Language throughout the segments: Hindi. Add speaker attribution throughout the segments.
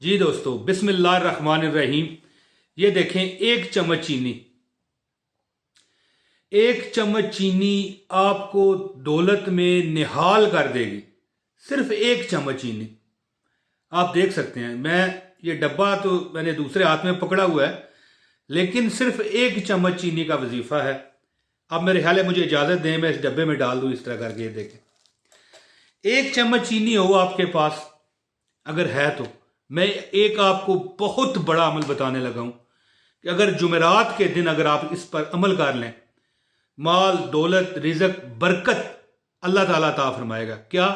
Speaker 1: जी दोस्तों, बिस्मिल्लाहिर्रहमानिर्रहीम। ये देखें, एक चम्मच चीनी। एक चम्मच चीनी आपको दौलत में निहाल कर देगी। सिर्फ एक चम्मच चीनी। आप देख सकते हैं, ये डब्बा तो मैंने दूसरे हाथ में पकड़ा हुआ है, लेकिन सिर्फ एक चम्मच चीनी का वजीफा है। अब मेरे ख्याल है मुझे इजाज़त दें, मैं इस डब्बे में डाल दूं इस तरह करके। ये देखें, एक चम्मच चीनी हो आपके पास अगर है तो मैं एक आपको बहुत बड़ा अमल बताने लगा हूं कि अगर जुमेरात के दिन अगर आप इस पर अमल कर लें, माल दौलत रिजक बरकत अल्लाह ताला अता फरमाएगा। क्या?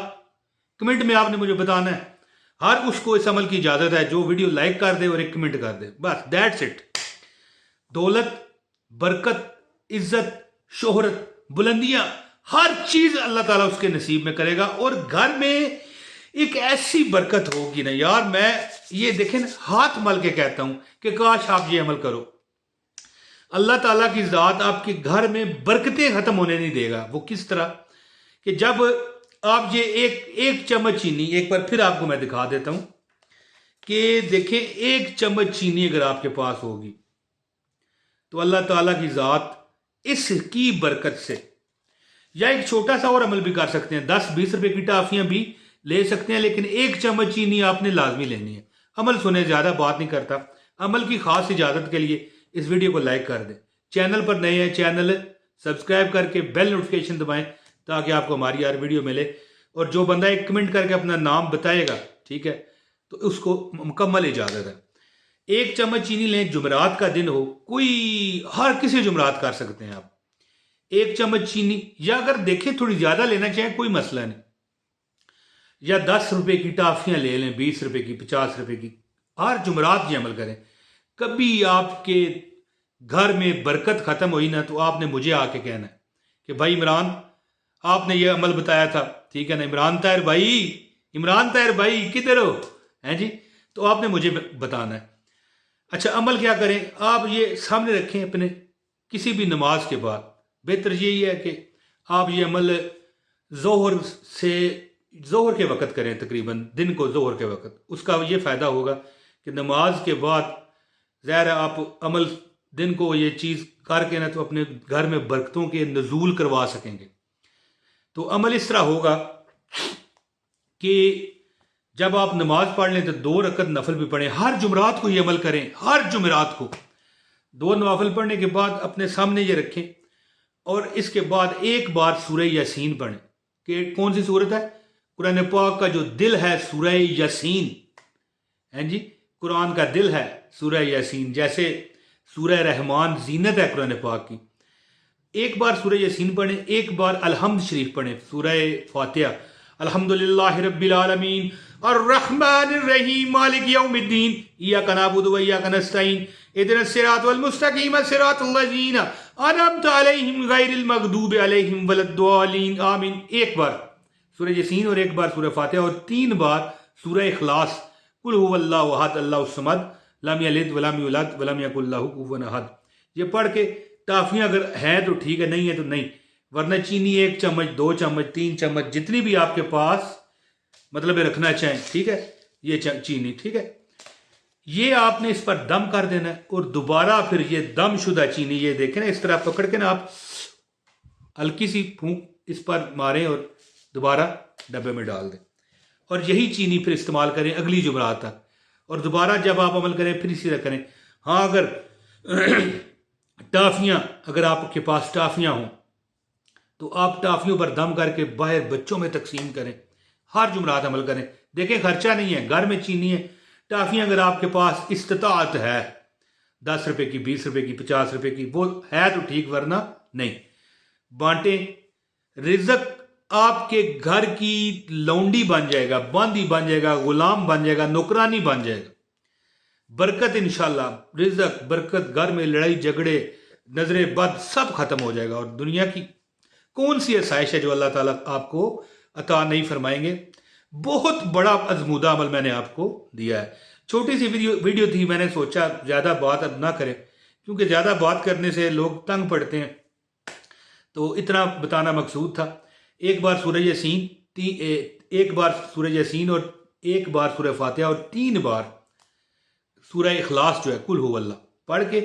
Speaker 1: कमेंट में आपने मुझे बताना है। हर उसको इस अमल की इजाजत है जो वीडियो लाइक कर दे और एक कमेंट कर दे, बस दैट्स इट। दौलत, बरकत, इज्जत, शोहरत, बुलंदियां, हर चीज अल्लाह ताला उसके नसीब में करेगा। और घर में एक ऐसी बरकत होगी ना यार, मैं ये देखें ना, हाथ मल के कहता हूं कि काश आप ये अमल करो। अल्लाह ताला की ज़ात आपके घर में बरकतें खत्म होने नहीं देगा। वो किस तरह कि जब आप ये एक एक चम्मच चीनी, एक बार फिर आपको मैं दिखा देता हूं कि देखें, एक चम्मच चीनी अगर आपके पास होगी तो अल्लाह ताला की ज़ात इसकी बरकत से, या एक छोटा सा और अमल भी कर सकते हैं, 10-20 रुपए की टाफियां भी ले सकते हैं, लेकिन एक चम्मच चीनी आपने लाजमी लेनी है। अमल सुने, ज्यादा बात नहीं करता। अमल की खास इजाजत के लिए इस वीडियो को लाइक कर दें। चैनल पर नए हैं, चैनल सब्सक्राइब करके बेल नोटिफिकेशन दबाएं ताकि आपको हमारी यार वीडियो मिले। और जो बंदा एक कमेंट करके अपना नाम बताएगा, ठीक है, तो उसको मुकम्मल इजाजत है। एक चम्मच चीनी लें, जुमरात का दिन हो, कोई हर किसी जुमरात कर सकते हैं आप। एक चम्मच चीनी, या अगर देखें थोड़ी ज्यादा लेना चाहें कोई मसला नहीं, या 10 रुपए की टाफियां ले लें, 20 रुपए की, 50 रुपए की। हर जुमरात ये अमल करें। कभी आपके घर में बरकत खत्म हुई ना तो आपने मुझे आके कहना है कि भाई इमरान, आपने ये अमल बताया था, ठीक है ना। इमरान ताहिर भाई किधर हो, हैं जी? तो आपने मुझे बताना है। अच्छा, अमल क्या करें? आप ये सामने रखें अपने, किसी भी नमाज के बाद बेहतर यही है कि आप ये अमल जोहर से, जोहर के वक़्त करें, तकरीबन दिन को जोहर के वक़्त। उसका ये फ़ायदा होगा कि नमाज के बाद ज़ाहिर है आप अमल दिन को ये चीज़ करके ना तो अपने घर में बरकतों के नजूल करवा सकेंगे। तो अमल इस तरह होगा कि जब आप नमाज पढ़ लें तो 2 रकत नफल भी पढ़ें। हर जुमरात को ये अमल करें, हर जुमरात को 2 नवाफिल पढ़ने के बाद अपने सामने ये रखें और इसके बाद एक बार सूरह यासीन पढ़ें। कि कौन सी सूरत है? कुरान पाक का जो दिल है सूरह यासीन, है जी, कुरान का दिल है सूरह यासीन। जैसे सूरह रहमान जीनत है कुरान पाक की। एक बार सूरह यासीन पढ़ें, एक बार अलहम्द शरीफ पढ़ें, सूरह फातिहा। अल्हम्दुलिल्लाहि रब्बिल आलमीन अर्रहमानिर रहीम मालिक यौमिद्दीन इय्याका नअबुदु व इय्याका नस्तईन इहदिनस सिरातल मुस्तकीम सिरातल लज़ीना अनअमत अलैहिम गैरिल मग़दूबि अलैहिम वलद्दालीन आमीन। एक बार सूरह यासीन और एक बार सूरह फातिहा और 3 बार सूरह इखलास, कुल हुवल्लाहु अहद अल्लाहुस समद लम यलिद वलम यूलद वलम यकुल लहू कुफुवन अहद। ये पढ़ के टाफियां अगर है तो ठीक है, नहीं है तो नहीं। वरना चीनी 1 चम्मच, 2 चम्मच, 3 चम्मच, जितनी भी आपके पास मतलब रखना चाहें, ठीक है, ये चीनी, ठीक है। ये आपने इस पर दम कर देना है और दोबारा फिर ये दम शुदा चीनी, ये देखें ना, इस तरह पकड़ के ना आप हल्की सी फूंक इस पर मारें और दोबारा डब्बे में डाल दें। और यही चीनी फिर इस्तेमाल करें अगली जुमरात तक। और दोबारा जब आप अमल करें फिर इसी तरह करें। हाँ, अगर टाफियां, अगर आपके पास टाफियां हों तो आप टाफियों पर दम करके बाहर बच्चों में तकसीम करें। हर जुमरात अमल करें। देखें, खर्चा नहीं है, घर में चीनी है। टाफियां अगर आपके पास इस्तात है 10 रुपए की, 20 रुपए की, 50 रुपए की, वो है तो ठीक, वरना नहीं। बांटें। रिजक आपके घर की लौंडी बन जाएगा, बांदी बन जाएगा, गुलाम बन जाएगा, नौकरानी बन जाएगा। बरकत इंशाल्लाह, रिजक, बरकत, घर में लड़ाई झगड़े, नजरे बद सब खत्म हो जाएगा। और दुनिया की कौन सी आसाइश है जो अल्लाह ताला आपको अता नहीं फरमाएंगे। बहुत बड़ा अजमूदा अमल मैंने आपको दिया है। छोटी सी वीडियो थी, मैंने सोचा ज़्यादा बात अब ना करें क्योंकि ज़्यादा बात करने से लोग तंग पड़ते हैं, तो इतना बताना मकसूद था। एक बार सूरह यासीन, एक बार सूरह यासीन और एक बार सूरह फातिहा और 3 बार सूरह इखलास जो है कुल हु अल्लाह पढ़ के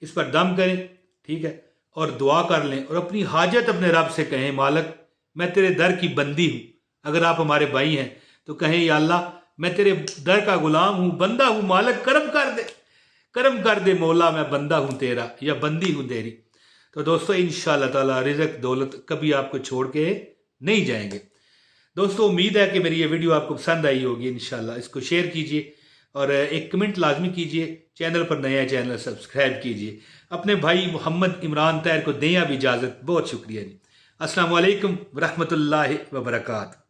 Speaker 1: इस पर दम करें, ठीक है, और दुआ कर लें और अपनी हाजत अपने रब से कहें, मालिक मैं तेरे दर की बंदी हूँ। अगर आप हमारे भाई हैं तो कहें, या अल्लाह मैं तेरे दर का गुलाम हूँ, बंदा हूँ, मालिक करम कर दे, करम कर दे मौला, मैं बंदा हूँ तेरा या बंदी हूँ तेरी। तो दोस्तों इंशाअल्लाह ताला रिज़्क़ दौलत कभी आपको छोड़ के नहीं जाएंगे। दोस्तों उम्मीद है कि मेरी ये वीडियो आपको पसंद आई होगी। इंशाल्लाह इसको शेयर कीजिए और एक कमेंट लाजमी कीजिए। चैनल पर नया चैनल सब्सक्राइब कीजिए। अपने भाई मोहम्मद इमरान तैर को दें अब इजाज़त। बहुत शुक्रिया जी। अस्सलाम वालेकुम व रहमतुल्लाहि व बरकातहू।